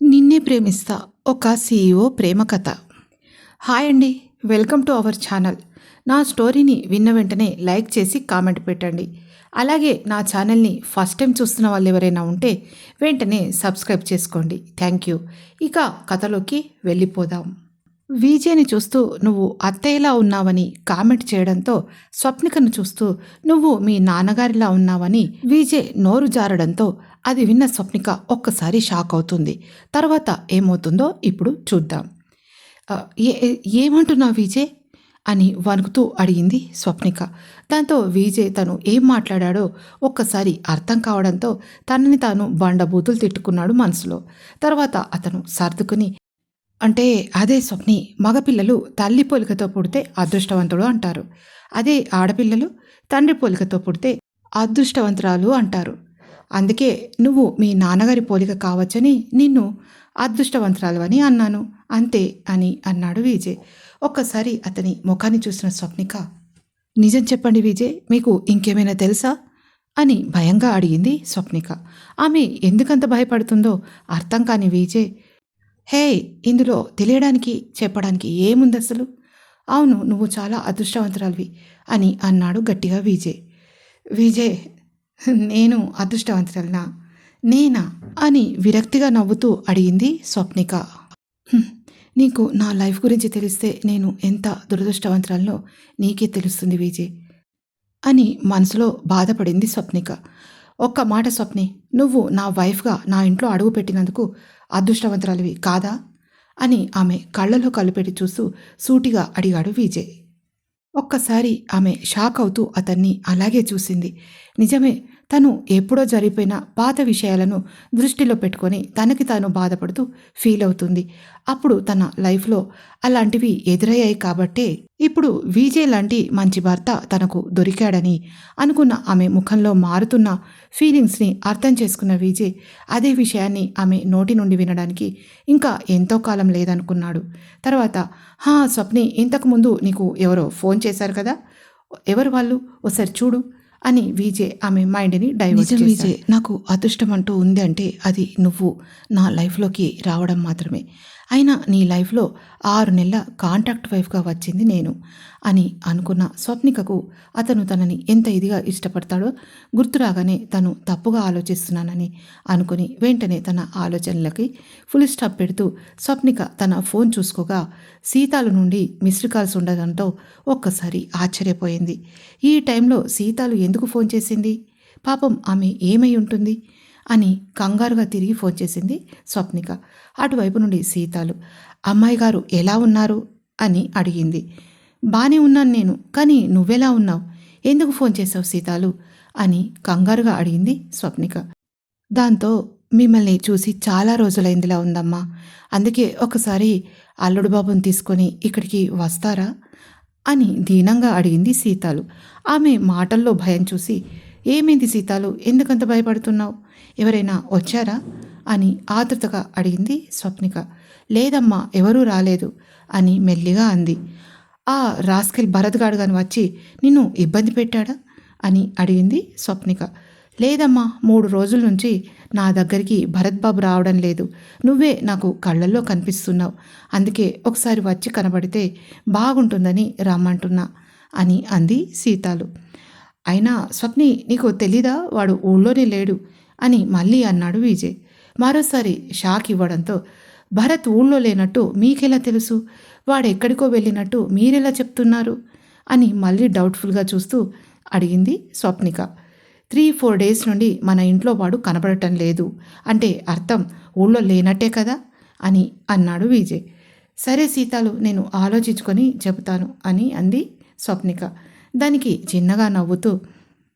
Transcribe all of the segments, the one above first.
నిన్నే ప్రేమిస్తా ఒక సీఈఓ ప్రేమ కథ. హాయ్ అండి, వెల్కమ్ టు అవర్ ఛానల్. నా స్టోరీని విన్న వెంటనే లైక్ చేసి కామెంట్ పెట్టండి. అలాగే నా ఛానల్ని ఫస్ట్ టైం చూస్తున్న వాళ్ళు ఎవరైనా ఉంటే వెంటనే సబ్స్క్రైబ్ చేసుకోండి. Thank you. ఇక కథలోకి వెళ్ళిపోదాం. విజయ్ని చూస్తూ నువ్వు అత్తయ్యలా ఉన్నావని కామెంట్ చేయడంతో స్వప్నికను చూస్తూ నువ్వు మీ నాన్నగారిలా ఉన్నావని విజయ్ నోరు జారడంతో అది విన్న స్వప్నిక ఒక్కసారి షాక్ అవుతుంది. తర్వాత ఏమవుతుందో ఇప్పుడు చూద్దాం. "ఆ, ఏమంటున్నావు విజయ్?" అని వణుకుతూ అడిగింది స్వప్నిక. దాంతో విజయ్ తను ఏం మాట్లాడాడో ఒక్కసారి అర్థం కావడంతో తనని తాను బండబూతులు తిట్టుకున్నాడు మనసులో. తర్వాత అతను సర్దుకుని, అంటే అదే స్వప్ని, మగపిల్లలు తల్లి పోలికతో పుడితే అదృష్టవంతుడు అంటారు. అదే ఆడపిల్లలు తండ్రి పోలికతో పుడితే అదృష్టవంతురాలు అంటారు. అందుకే నువ్వు మీ నాన్నగారి పోలిక కావచ్చని నిన్ను అదృష్టవంతురాలు అని అన్నాను అంతే అని అన్నాడు విజయ్. ఒక్కసారి అతని ముఖాన్ని చూసిన స్వప్నిక, నిజం చెప్పండి విజయ్, మీకు ఇంకేమైనా తెలుసా అని భయంగా అడిగింది స్వప్నిక. ఆమె ఎందుకంత భయపడుతుందో అర్థం కాని విజయ్, హే, ఇందులో తెలియడానికి చెప్పడానికి ఏముంది అసలు? అవును, నువ్వు చాలా అదృష్టవంతురాలివి అని అన్నాడు గట్టిగా విజయ్. విజయ్, నేను అదృష్టవంతురాలినా? నేనా అని విరక్తిగా నవ్వుతూ అడిగింది స్వప్నిక. "హ్మ్, నీకు నా లైఫ్ గురించి తెలిస్తే నేను ఎంత దురదృష్టవంతురాలనో నీకే తెలుస్తుంది విజయ్" అని మనసులో బాధపడింది స్వప్నిక. ఒక్క మాట స్వప్ని, నువ్వు నా వైఫ్గా నా ఇంట్లో అడుగు పెట్టినందుకు అదృష్టవంతురాలివి కాదా అని ఆమె కళ్ళలో కళ్ళు పెట్టి చూస్తూ సూటిగా అడిగాడు విజయ్. ఒక్కసారి ఆమె షాక్ అవుతూ అతన్ని అలాగే చూసింది. నిజమే, తను ఎప్పుడో జరిగిపోయిన పాత విషయాలను దృష్టిలో పెట్టుకొని తనకి తాను బాధపడుతూ ఫీల్ అవుతుంది. అప్పుడు తన లైఫ్లో అలాంటివి ఎదురయ్యాయి కాబట్టే ఇప్పుడు విజయ్ లాంటి మంచి భర్త తనకు దొరికాడని అనుకున్న ఆమె ముఖంలో మారుతున్న ఫీలింగ్స్ని అర్థం చేసుకున్న విజయ్ అదే విషయాన్ని ఆమె నోటి నుండి వినడానికి ఇంకా ఎంతో కాలం లేదనుకున్నాడు. తర్వాత, స్వప్ని, ఇంతకుముందు నీకు ఎవరో ఫోన్ చేశారు కదా, ఎవరు వాళ్ళు, ఒకసారి చూడు అని విజయ్ ఆమె మైండ్ని డైవర్ట్ చేశాడు. విజయ్, నాకు అదృష్టం అంటూ ఉంది అంటే అది నువ్వు నా లైఫ్లోకి రావడం మాత్రమే. అయినా నీ లైఫ్లో 6 నెలల కాంట్రాక్ట్ వైఫ్గా వచ్చింది నేను అని అనుకున్న స్వప్నికకు అతను తనని ఎంత ఇదిగా ఇష్టపడతాడో గుర్తురాగానే తను తప్పుగా ఆలోచిస్తున్నానని అనుకుని వెంటనే తన ఆలోచనలకి ఫుల్ స్టాప్ పెడుతూ స్వప్నిక తన ఫోన్ చూసుకోగా సీతాలు నుండి మిస్డ్ కాల్స్ ఉండడంతో ఒక్కసారి ఆశ్చర్యపోయింది. ఈ టైంలో సీతాలు ఎందుకు ఫోన్ చేసింది? పాపం ఆమె ఏమై ఉంటుంది అని కంగారుగా తిరిగి ఫోన్ చేసింది స్వప్నిక. అటువైపు నుండి సీతాలు, అమ్మాయి గారు ఎలా ఉన్నారు అని అడిగింది. బానే ఉన్నాను నేను, కానీ నువ్వెలా ఉన్నావు? ఎందుకు ఫోన్ చేసావు సీతాలు అని కంగారుగా అడిగింది స్వప్నిక. దాంతో, మిమ్మల్ని చూసి చాలా రోజులైందిలా ఉందమ్మా, అందుకే ఒకసారి అల్లుడు బాబుని తీసుకొని ఇక్కడికి వస్తారా అని దీనంగా అడిగింది సీతాలు. ఆమె మాటల్లో భయం చూసి, ఏమైంది సీతాలు, ఎందుకంత భయపడుతున్నావు? ఎవరైనా వచ్చారా అని ఆతృతగా అడిగింది స్వప్నిక. లేదమ్మా, ఎవరూ రాలేదు అని మెల్లిగా అంది. ఆ రాస్కెల్ భరత్ గాడు గాని వచ్చి నిన్ను ఇబ్బంది పెట్టాడా అని అడిగింది స్వప్నిక. లేదమ్మా, 3 రోజుల నుంచి నా దగ్గరికి భరత్ బాబు రావడం లేదు. నువ్వే నాకు కళ్ళల్లో కనిపిస్తున్నావు, అందుకే ఒకసారి వచ్చి కనబడితే బాగుంటుందని రమ్మంటున్నా అని అంది సీతాలు. అయినా స్వప్ని, నీకు తెలీదా, వాడు ఊళ్ళోనే లేడు అని మళ్ళీ అన్నాడు విజయ్. మరోసారి షాక్ ఇవ్వడంతో, భరత్ ఊళ్ళో లేనట్టు మీకెలా తెలుసు? వాడెక్కడికో వెళ్ళినట్టు మీరెలా చెప్తున్నారు అని మళ్ళీ డౌట్ఫుల్గా చూస్తూ అడిగింది స్వప్నిక. 3-4 డేస్ నుండి మన ఇంట్లో వాడు కనబడటం లేదు అంటే అర్థం ఊళ్ళో లేనట్టే కదా అని అన్నాడు విజయ్. సరే సీతాలు, నేను ఆలోచించుకొని చెబుతాను అని అంది స్వప్నిక. దానికి చిన్నగా నవ్వుతూ,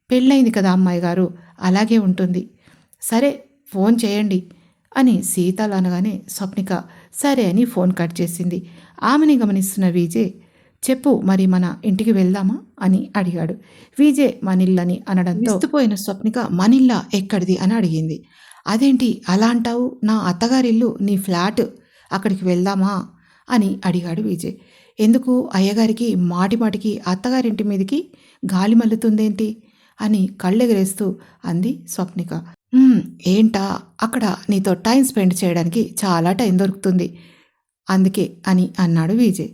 పెళ్ళైంది కదా అమ్మాయి గారు, అలాగే ఉంటుంది, సరే ఫోన్ చేయండి అని సీతాలు అనగానే స్వప్నిక సరే అని ఫోన్ కట్ చేసింది. ఆమెని గమనిస్తున్న విజయ్, చెప్పు, మరి మన ఇంటికి వెళ్దామా అని అడిగాడు. విజయ్ మనిల్లని అనడంతో విస్తుపోయిన స్వప్నిక, మనిల్లా ఎక్కడిది అని అడిగింది. అదేంటి అలా అంటావు, నా అత్తగారిల్లు నీ ఫ్లాట్, అక్కడికి వెళ్దామా అని అడిగాడు విజయ్. ఎందుకు, అయ్యగారికి మాటిమాటికి అత్తగారింటి మీదకి గాలి మల్లుతుందేంటి అని కళ్ళెగరేస్తూ అంది స్వప్నిక. "హ్మ్, ఏంటా అక్కడ నీతో టైం స్పెండ్ చేయడానికి చాలా టైం దొరుకుతుంది. అందుకే" అని అన్నాడు విజయ్.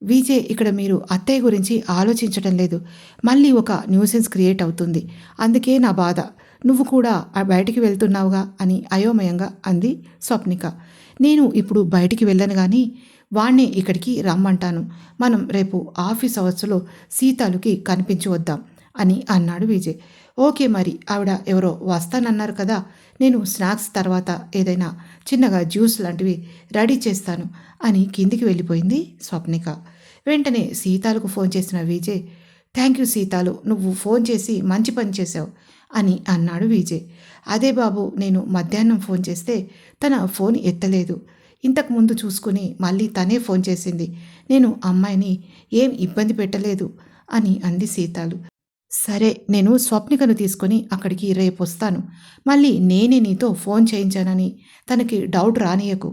విజయ్, ఇక్కడ మీరు అత్తయ్య గురించి ఆలోచించటం లేదు. మళ్ళీ ఒక న్యూసెన్స్ క్రియేట్ అవుతుంది. అందుకే నా బాధ. నువ్వు కూడా బయటికి వెళ్తున్నావుగా అని అయోమయంగా అంది స్వప్నిక. నేను ఇప్పుడు బయటికి వెళ్ళను గాని వాణ్ణే ఇక్కడికి రమ్మంటాను. మనం రేపు ఆఫీస్ అవర్స్‌లో సీతాలుకి కనిపించి వద్దాం అని అన్నాడు విజయ్. ఓకే, మరి ఆవిడ ఎవరో వస్తానన్నారు కదా! నేను స్నాక్స్ తర్వాత ఏదైనా చిన్నగా జ్యూస్ లాంటివి రెడీ చేస్తాను అని కిందికి వెళ్ళిపోయింది స్వప్నిక. వెంటనే సీతాలకు ఫోన్ చేసిన విజయ్, థ్యాంక్ యూ సీతాలు, నువ్వు ఫోన్ చేసి మంచి పని చేశావు అని అన్నాడు విజయ్. అదే బాబు, నేను మధ్యాహ్నం ఫోన్ చేస్తే తన ఫోన్ ఎత్తలేదు. ఇంతకుముందు చూసుకుని మళ్ళీ తనే ఫోన్ చేసింది. నేను అమ్మాయిని ఏం ఇబ్బంది పెట్టలేదు అని అంది సీతాలు. సరే, నేను స్వప్నికను తీసుకొని అక్కడికి రేపొస్తాను. మళ్ళీ నేనే నీతో ఫోన్ చేయించానని తనకి డౌట్ రానియకు.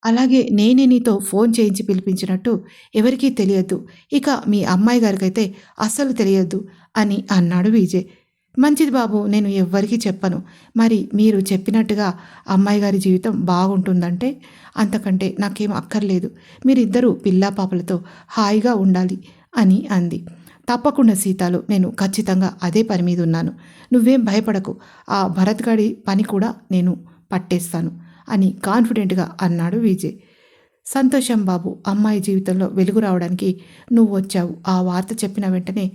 అలాగే నేనే నీతో ఫోన్ చేయించి పిలిపించినట్టు ఎవరికీ తెలియద్దు. ఇక మీ అమ్మాయి గారికైతే అస్సలు తెలియద్దు అని అన్నాడు విజయ్. మంచిది బాబు, నేను ఎవ్వరికీ చెప్పను. మరి మీరు చెప్పినట్టుగా అమ్మాయి గారి జీవితం బాగుంటుందంటే అంతకంటే నాకేం అక్కర్లేదు. మీరిద్దరూ పిల్లా పాపలతో హాయిగా ఉండాలి అని అంది. తప్పకుండా సీతాలు, నేను ఖచ్చితంగా అదే పని మీద ఉన్నాను. నువ్వేం భయపడకు. ఆ భరత్ గాడి పని కూడా నేను పట్టేస్తాను అని కాన్ఫిడెంట్గా అన్నాడు విజయ్. సంతోషం బాబు, అమ్మాయి జీవితంలో వెలుగు రావడానికి నువ్వు వచ్చావు. ఆ వార్త చెప్పిన వెంటనే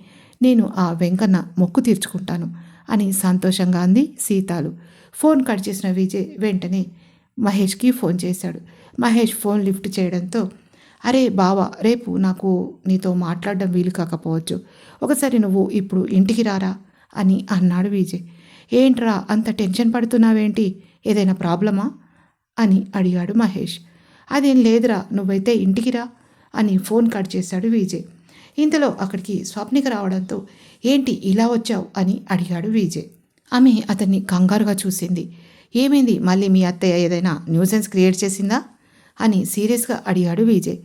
నేను ఆ వెంకన్న మొక్కు తీర్చుకుంటాను అని సంతోషంగా అంది సీతాలు. ఫోన్ కట్ చేసిన విజయ్ వెంటనే మహేష్కి ఫోన్ చేశాడు. మహేష్ ఫోన్ లిఫ్ట్ చేయడంతో, అరే బావా, రేపు నాకు నీతో మాట్లాడడం వీలు కాకపోవచ్చు. ఒకసారి నువ్వు ఇప్పుడు ఇంటికి రారా అని అన్నాడు విజయ్. ఏంట్రా అంత టెన్షన్ పడుతున్నావేంటి? ఏదైనా ప్రాబ్లమా అని అడిగాడు మహేష్. అదేం లేదురా, నువ్వైతే ఇంటికి రా అని ఫోన్ కట్ చేశాడు విజయ్. ఇంతలో అక్కడికి స్వప్నిక రావడంతో, ఏంటి ఇలా వచ్చావు అని అడిగాడు విజయ్. ఆమె అతన్ని కంగారుగా చూసింది. ఏమైంది, మళ్ళీ మీ అత్తయ్య ఏదైనా న్యూసెన్స్ క్రియేట్ చేసిందా అని సీరియస్గా అడిగాడు విజయ్.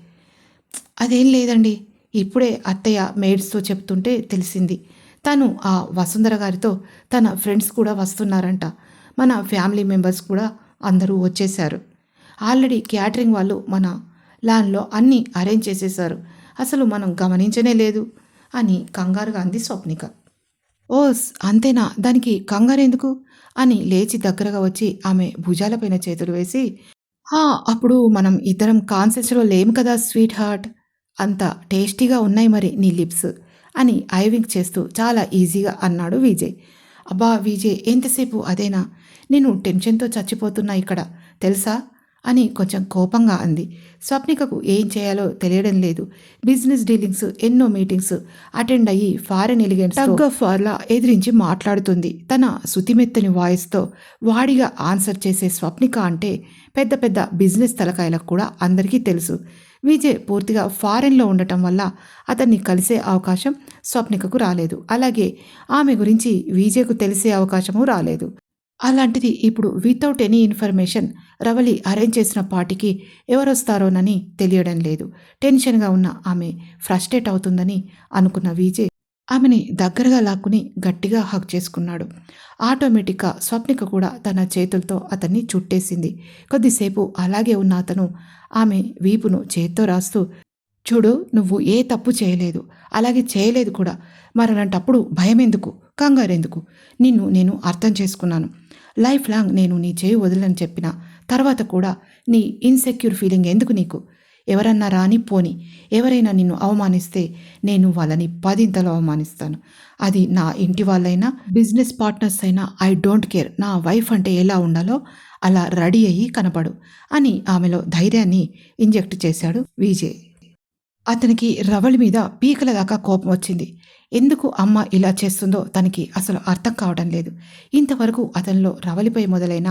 అదేం లేదండి, ఇప్పుడే అత్తయ్య మెయిడ్స్తో చెప్తుంటే తెలిసింది. తను ఆ వసుంధర గారితో తన ఫ్రెండ్స్ కూడా వస్తున్నారంట. మన ఫ్యామిలీ మెంబర్స్ కూడా అందరూ వచ్చేశారు. ఆల్రెడీ క్యాటరింగ్ వాళ్ళు మన ల్యాండ్లో అన్నీ అరేంజ్ చేసేశారు. అసలు మనం గమనించనే లేదు అని కంగారుగా అంది స్వప్నిక. ఓస్, అంతేనా, దానికి కంగారెందుకు అని లేచి దగ్గరగా వచ్చి ఆమె భుజాలపైన చేతులు వేసి, హా, అప్పుడు మనం ఇద్దరం కాన్సెన్స్లో లేము కదా స్వీట్ హార్ట్. అంత టేస్టీగా ఉన్నాయి మరి నీ లిప్స్ అని ఐవింగ్ చేస్తూ చాలా ఈజీగా అన్నాడు విజయ్. అబ్బా విజయ్, ఎంతసేపు అదేనా? నేను టెన్షన్తో చచ్చిపోతున్నా ఇక్కడ, తెలుసా అని కొంచెం కోపంగా అంది. స్వప్నికకు ఏం చేయాలో తెలియడం లేదు. బిజినెస్ డీలింగ్స్, ఎన్నో మీటింగ్స్ అటెండ్ అయ్యి ఫారెన్ ఎలిగెంట్స్ టగ్ ఆఫ్ వార్లా ఎదిరించి మాట్లాడుతుంది. తన శుతిమెత్తని వాయిస్తో వాడిగా ఆన్సర్ చేసే స్వప్నిక అంటే పెద్ద పెద్ద బిజినెస్ తలకాయలకు కూడా అందరికీ తెలుసు. విజయ్ పూర్తిగా ఫారెన్లో ఉండటం వల్ల అతన్ని కలిసే అవకాశం స్వప్నికకు రాలేదు. అలాగే ఆమె గురించి విజయ్కు తెలిసే అవకాశము రాలేదు. అలాంటిది ఇప్పుడు without any information Ravali arrange చేసిన పార్టీకి ఎవరొస్తారోనని తెలియడం లేదు. టెన్షన్గా ఉన్న ఆమె ఫ్రస్ట్రేట్ అవుతుందని అనుకున్న విజయ్ ఆమెని దగ్గరగా లాక్కుని గట్టిగా హగ్ చేసుకున్నాడు. ఆటోమేటిక్గా స్వప్నిక కూడా తన చేతులతో అతన్ని చుట్టేసింది. కొద్దిసేపు అలాగే ఉన్న అతను ఆమె వీపును చేత్తో రాస్తూ, చూడు, నువ్వు ఏ తప్పు చేయలేదు, అలాగే చేయలేదు కూడా. మరలాంటప్పుడు భయమెందుకు, కంగారెందుకు? నిన్ను నేను అర్థం చేసుకున్నాను. లైఫ్ లాంగ్ నేను నీ చేయి వదలని చెప్పిన తర్వాత కూడా నీ ఇన్సెక్యూర్ ఫీలింగ్ ఎందుకు నీకు? ఎవరన్నా రాని పోని, ఎవరైనా నిన్ను అవమానిస్తే నేను వాళ్ళని 10 అవమానిస్తాను. అది నా ఇంటి వాళ్ళైనా, బిజినెస్ పార్ట్నర్స్ అయినా, ఐ డోంట్ కేర్. నా వైఫ్ అంటే ఎలా ఉండాలో అలా రెడీ అయ్యి కనపడు అని ఆమెలో ధైర్యాన్ని ఇంజెక్ట్ చేశాడు విజయ్. అతనికి రవళి మీద పీకల దాకా కోపం వచ్చింది. ఎందుకు అమ్మ ఇలా చేస్తుందో తనకి అసలు అర్థం కావడం లేదు. ఇంతవరకు అతనిలో రవళిపై మొదలైన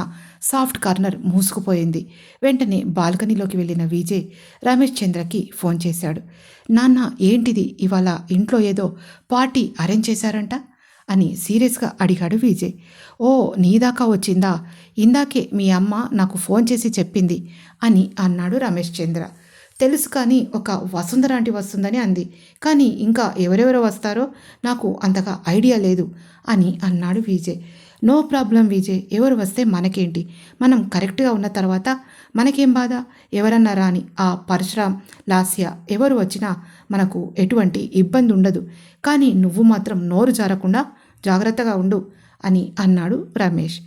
సాఫ్ట్ కార్నర్ మూసుకుపోయింది. వెంటనే బాల్కనీలోకి వెళ్ళిన విజయ్ రమేష్ చంద్రకి ఫోన్ చేశాడు. నాన్న, ఏంటిది, ఇవాళ ఇంట్లో ఏదో పార్టీ అరేంజ్ చేశారంట అని సీరియస్గా అడిగాడు విజయ్. ఓ, నీదాకా వచ్చిందా? ఇందాకే మీ అమ్మ నాకు ఫోన్ చేసి చెప్పింది అని అన్నాడు రమేష్ చంద్ర. తెలుసు, కానీ ఒక వసుంధర ఆంటీ వస్తుందని అంది. కానీ ఇంకా ఎవరెవరో వస్తారో నాకు అంతగా ఐడియా లేదు అని అన్నాడు విజయ్. నో ప్రాబ్లం విజయ్, ఎవరు వస్తే మనకేంటి, మనం కరెక్ట్గా ఉన్న తర్వాత మనకేం బాధ, ఎవరన్నా రాని, ఆ పరశురాం, లాస్య ఎవరు వచ్చినా మనకు ఎటువంటి ఇబ్బంది ఉండదు. కానీ నువ్వు మాత్రం నోరు జారకుండా జాగ్రత్తగా ఉండు అని అన్నాడు రమేష్.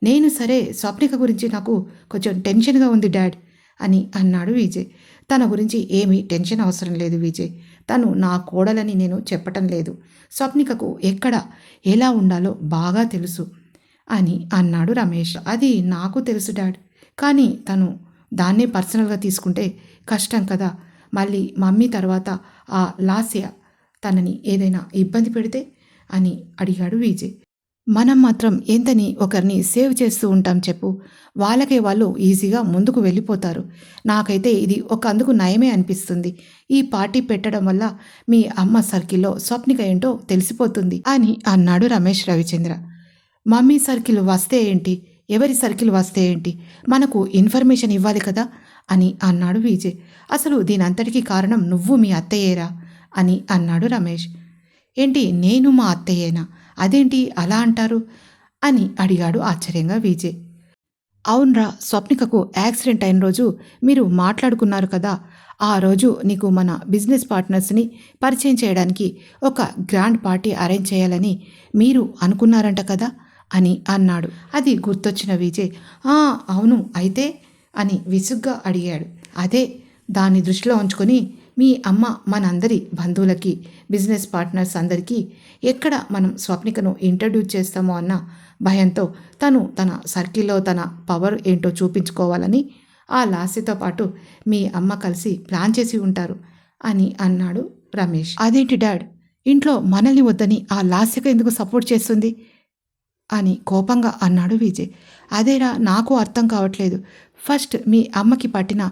నేను సరే, స్వప్నిక గురించి నాకు కొంచెం టెన్షన్గా ఉంది డాడ్ అని అన్నాడు విజయ్. తన గురించి ఏమీ టెన్షన్ అవసరం లేదు విజయ్, తను నా కోడలని నేను చెప్పటం లేదు. స్వప్నికకు ఎక్కడ ఎలా ఉండాలో బాగా తెలుసు అని అన్నాడు రమేష్. అది నాకు తెలుసు డాడ్, కానీ తను దాన్నే పర్సనల్గా తీసుకుంటే కష్టం కదా. మళ్ళీ మమ్మీ తర్వాత ఆ లాస్య తనని ఏదైనా ఇబ్బంది పెడితే అని అడిగాడు విజయ్. మనం మాత్రం ఎంతని ఒకరిని సేవ్ చేస్తూ ఉంటాం చెప్పు, వాళ్ళకే వాళ్ళు ఈజీగా ముందుకు వెళ్ళిపోతారు. నాకైతే ఇది ఒక అందుకు నయమే అనిపిస్తుంది. ఈ పార్టీ పెట్టడం వల్ల మీ అమ్మ సర్కిల్లో స్వప్నిక ఏంటో తెలిసిపోతుంది అని అన్నాడు రమేష్ రవిచంద్ర. మమ్మీ సర్కిల్ వస్తే ఏంటి, ఎవరి సర్కిల్ వస్తే ఏంటి, మనకు ఇన్ఫర్మేషన్ ఇవ్వాలి కదా అని అన్నాడు విజయ్. అసలు దీనంతటికీ కారణం నువ్వు మీ అత్తయ్యేరా అని అన్నాడు రమేష్. ఏంటి నేను మా అత్తయ్యేనా, అదేంటి అలా అంటారు అని అడిగాడు ఆశ్చర్యంగా విజయ్. అవునరా, స్వప్నికకు యాక్సిడెంట్ అయిన రోజు మీరు మాట్లాడుకున్నారు కదా, ఆ రోజు నీకు మన బిజినెస్ పార్ట్నర్స్ని పరిచయం చేయడానికి ఒక గ్రాండ్ పార్టీ అరేంజ్ చేయాలని మీరు అనుకున్నారంట కదా అని అన్నాడు. అది గుర్తొచ్చిన విజయ్, అవును అయితే అని విసుగ్గా అడిగాడు. అదే, దాన్ని దృష్టిలో ఉంచుకొని మీ అమ్మ మనందరి బంధువులకి, బిజినెస్ పార్ట్నర్స్ అందరికీ ఎక్కడ మనం స్వప్నికను ఇంట్రడ్యూస్ చేస్తామో అన్న భయంతో తను తన సర్కిల్లో తన పవర్ ఏంటో చూపించుకోవాలని ఆ లాస్యతో పాటు మీ అమ్మ కలిసి ప్లాన్ చేసి ఉంటారు అని అన్నాడు రమేష్. అదేంటి డాడ్, ఇంట్లో మనల్ని వద్దని ఆ లాస్యకు ఎందుకు సపోర్ట్ చేస్తుంది అని కోపంగా అన్నాడు విజయ్. అదేరా నాకు అర్థం కావట్లేదు. ఫస్ట్ మీ అమ్మకి పట్టిన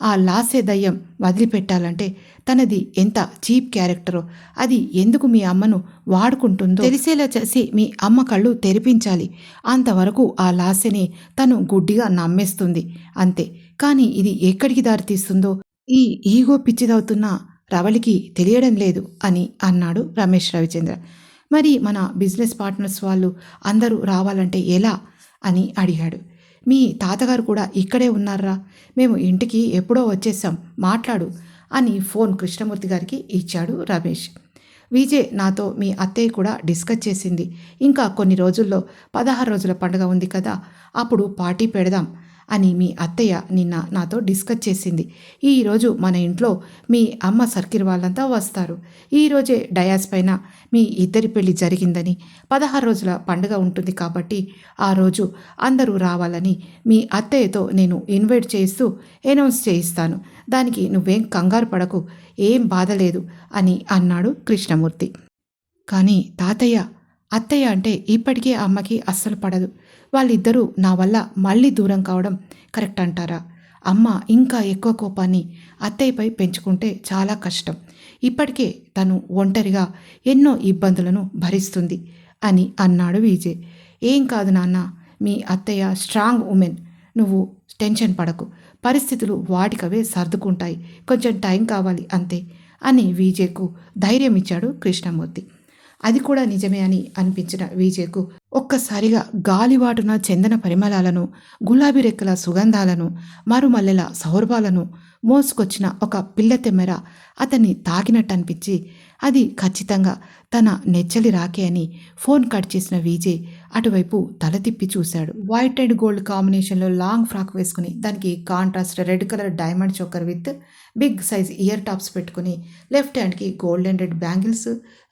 ఆ లాస్య దయ్యం వదిలిపెట్టాలంటే తనది ఎంత చీప్ క్యారెక్టరో అది ఎందుకు మీ అమ్మను వాడుకుంటుందో తెలిసేలా చేసి మీ అమ్మ కళ్ళు తెరిపించాలి. అంతవరకు ఆ లాస్యని తను గుడ్డిగా నమ్మేస్తుంది అంతే. కానీ ఇది ఎక్కడికి దారితీస్తుందో ఈ ఈగో పిచ్చిదవుతున్న రవళికి తెలియడం లేదు అని అన్నాడు రమేష్ రవిచంద్ర. మరి మన బిజినెస్ పార్ట్నర్స్ వాళ్ళు అందరూ రావాలంటే ఎలా అని అడిగాడు. మీ తాతగారు కూడా ఇక్కడే ఉన్నారా, మేము ఇంటికి ఎప్పుడో వచ్చేసాం, మాట్లాడు అని ఫోన్ కృష్ణమూర్తి గారికి ఇచ్చాడు రమేష్. విజయ్, నాతో మీ అత్తయ్య కూడా డిస్కస్ చేసింది. ఇంకా కొన్ని రోజుల్లో 16 రోజుల పండుగ ఉంది కదా, అప్పుడు పార్టీ పెడదాం అని మీ అత్తయ్య నిన్న నాతో డిస్కస్ చేసింది. ఈరోజు మన ఇంట్లో మీ అమ్మ సర్కిల్ వాళ్ళంతా వస్తారు. ఈరోజే డయాస్ పైన మీ ఇద్దరి పెళ్లి జరిగిందని 16 రోజుల పండుగ ఉంటుంది కాబట్టి ఆ రోజు అందరూ రావాలని మీ అత్తయ్యతో నేను ఇన్వైట్ చేస్తూ అనౌన్స్ చేయిస్తాను. దానికి నువ్వేం కంగారు పడకు, ఏం బాధ లేదు అని అన్నాడు కృష్ణమూర్తి. కానీ తాతయ్య, అత్తయ్య అంటే ఇప్పటికే అమ్మకి అస్సలు పడదు. వాళ్ళిద్దరూ నా వల్ల మళ్ళీ దూరం కావడం కరెక్ట్ అంటారా? అమ్మ ఇంకా ఎక్కువ కోపాన్ని అత్తయ్యపై పెంచుకుంటే చాలా కష్టం. ఇప్పటికే తను ఒంటరిగా ఎన్నో ఇబ్బందులను భరిస్తుంది అని అన్నాడు విజయ్. ఏం కాదు నాన్న, మీ అత్తయ్య స్ట్రాంగ్ ఉమెన్, నువ్వు టెన్షన్ పడకు, పరిస్థితులు వాటికవే సర్దుకుంటాయి, కొంచెం టైం కావాలి అంతే అని విజయ్కు ధైర్యం ఇచ్చాడు కృష్ణమూర్తి. అది కూడా నిజమే అని అనిపించిన విజయ్కు ఒక్కసారిగా గాలివాటున చందన పరిమళాలను, గులాబీ రెక్కల సుగంధాలను, మరుమల్లెల సౌరభాలను మోసుకొచ్చిన ఒక పిల్ల తెమ్మెర అతన్ని తాకినట్టు అనిపించి అది ఖచ్చితంగా తన నెచ్చలి రాకే అని ఫోన్ కట్ చేసిన విజయ్ అటువైపు తల తిప్పి చూశాడు. వైట్ అండ్ గోల్డ్ కాంబినేషన్లో లాంగ్ ఫ్రాక్ వేసుకుని దానికి contrast red colour diamond choker with big size ear tops పెట్టుకుని లెఫ్ట్ హ్యాండ్కి gold and red bangles,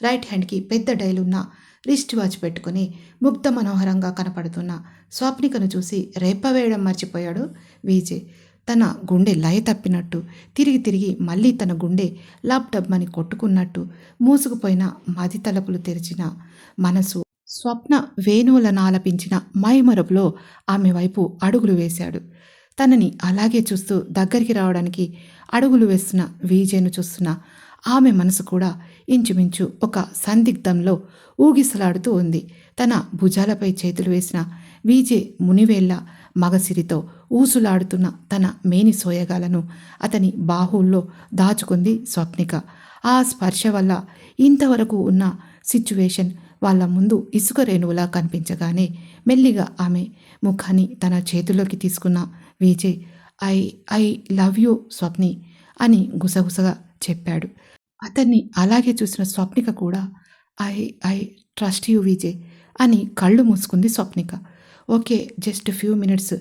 right హ్యాండ్కి పెద్ద డైలున్న రిస్ట్ వాచ్ పెట్టుకుని ముగ్ధ మనోహరంగా కనపడుతున్న స్వప్నికను చూసి రెప్పవేయడం మర్చిపోయాడు విజయ్. తన గుండె లయ తప్పినట్టు తిరిగి తిరిగి మళ్ళీ తన గుండె లాప్టప్మని కొట్టుకున్నట్టు మూసుకుపోయిన మది తలుపులు తెరిచిన మనసు స్వప్న వేణువులను ఆలపించిన మైమరపులో ఆమె వైపు అడుగులు వేశాడు. తనని అలాగే చూస్తూ దగ్గరికి రావడానికి అడుగులు వేస్తున్న విజయ్ను చూస్తున్న ఆమె మనసు కూడా ఇంచుమించు ఒక సందిగ్ధంలో ఊగిసలాడుతూ ఉంది. తన భుజాలపై చేతులు వేసిన విజయ్ మునివేళ్ల మగసిరితో ఊసులాడుతున్న తన మేని సోయగాలను అతని బాహుల్లో దాచుకుంది స్వప్నిక. ఆ స్పర్శ వల్ల ఇంతవరకు ఉన్న సిచ్యువేషన్ వాళ్ళ ముందు ఇసుక రేణువులా కనిపించగానే మెల్లిగా ఆమె ముఖాన్ని తన చేతుల్లోకి తీసుకున్న Vijay I I love you Swapni అని గుసగుసగా చెప్పాడు. అతన్ని అలాగే చూసిన స్వప్నిక కూడా I I trust you Vijay అని కళ్ళు మూసుకుంది Swapnika. Okay, just few minutes,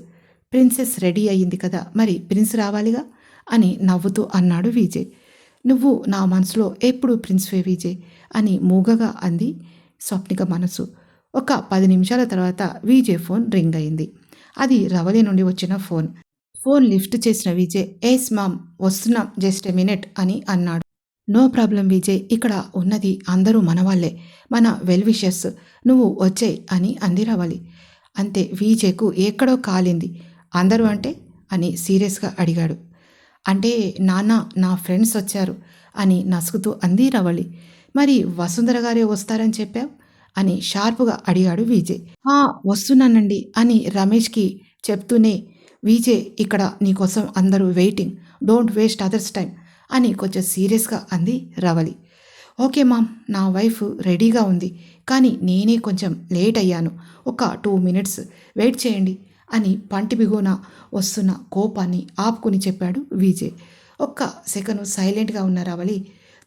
princess ready అయ్యింది కదా, మరి ప్రిన్స్ రావాలిగా అని నవ్వుతూ అన్నాడు విజయ్. నువ్వు నా మనసులో ఎప్పుడు ప్రిన్స్వే విజయ్ అని మూగగా అంది స్వప్నిక మనసు. ఒక 10 నిమిషాల తర్వాత విజయ్ ఫోన్ రింగ్ అయింది. అది రవలి నుండి వచ్చిన ఫోన్. ఫోన్ లిఫ్ట్ చేసిన విజయ్ ఎస్ మామ్, వస్తున్నాం, జస్ట్ ఎ మినిట్ అని అన్నాడు. నో ప్రాబ్లం విజయ్, ఇక్కడ ఉన్నది అందరూ మనవాళ్లే, మన వెల్ విషెస్, నువ్వు వచ్చేయ్ అని అంది రవలి. అంతే, విజయ్కు ఎక్కడో కాలింది. అందరూ అంటే అని సీరియస్గా అడిగాడు. అంటే నాన్న, నా ఫ్రెండ్స్ వచ్చారు అని నసుకుతూ అంది రవళి. మరి వసుంధర గారే వస్తారని చెప్పావు అని షార్పుగా అడిగాడు విజయ్. వస్తున్నానండి అని రమేష్కి చెప్తూనే విజయ్, ఇక్కడ నీకోసం అందరూ waiting, don't waste others time అని కొంచెం సీరియస్గా అంది రవళి. ఓకే మామ్, నా వైఫ్ రెడీగా ఉంది, కానీ నేనే కొంచెం లేట్ అయ్యాను, ఒక 2 మినిట్స్ వెయిట్ చేయండి అని పంటి బిగున వస్తున్న కోపాన్ని ఆపుకుని చెప్పాడు విజయ్. ఒక్క సెకను సైలెంట్గా ఉన్న రవళి,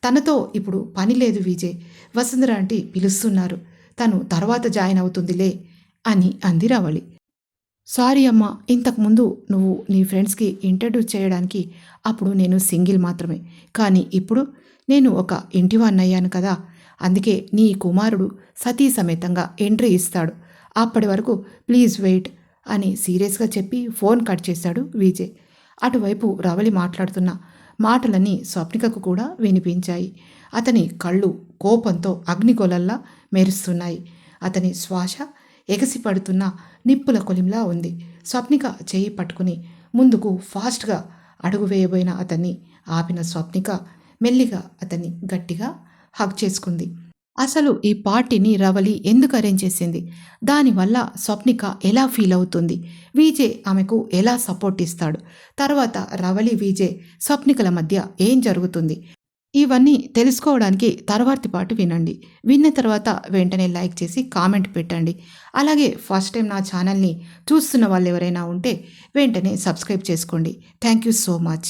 తనతో ఇప్పుడు పని లేదు విజయ్, వసుంధర ఆంటీ పిలుస్తున్నారు, తను తర్వాత జాయిన్ అవుతుందిలే అని అంది రవళి. సారీ అమ్మా, ఇంతకుముందు నువ్వు నీ ఫ్రెండ్స్కి ఇంట్రడ్యూస్ చేయడానికి అప్పుడు నేను సింగిల్ మాత్రమే, కానీ ఇప్పుడు నేను ఒక ఇంటివాన్నయ్యాను కదా, అందుకే నీ కుమారుడు సతీ సమేతంగా ఎంట్రీ ఇస్తాడు, అప్పటి వరకు ప్లీజ్ వెయిట్ అని సీరియస్గా చెప్పి ఫోన్ కట్ చేశాడు విజయ్. అటువైపు రవళి మాట్లాడుతున్న మాటలన్నీ స్వప్నికకు కూడా వినిపించాయి. అతని కళ్ళు కోపంతో అగ్నిగోళంలా మెరుస్తున్నాయి. అతని శ్వాస ఎగసిపడుతున్న నిప్పుల కొలింలా ఉంది. స్వప్నిక చేయి పట్టుకుని ముందుకు ఫాస్ట్గా అడుగు వేయబోయిన అతన్ని ఆపిన స్వప్నిక మెల్లిగా అతన్ని గట్టిగా హగ్ చేసుకుంది. అసలు ఈ పార్టీని రవళి ఎందుకు అరేంజ్ చేసింది? దానివల్ల స్వప్నిక ఎలా ఫీల్ అవుతుంది? విజయ్ ఆమెకు ఎలా సపోర్ట్ ఇస్తాడు? తర్వాత రవళి, విజయ్, స్వప్నికల మధ్య ఏం జరుగుతుంది? ఇవన్నీ తెలుసుకోవడానికి తర్వాతి పాటు వినండి. విన్న తర్వాత వెంటనే లైక్ చేసి కామెంట్ పెట్టండి. అలాగే ఫస్ట్ టైం నా ఛానల్ని చూస్తున్న వాళ్ళు ఎవరైనా ఉంటే వెంటనే సబ్స్క్రైబ్ చేసుకోండి. Thank you so much.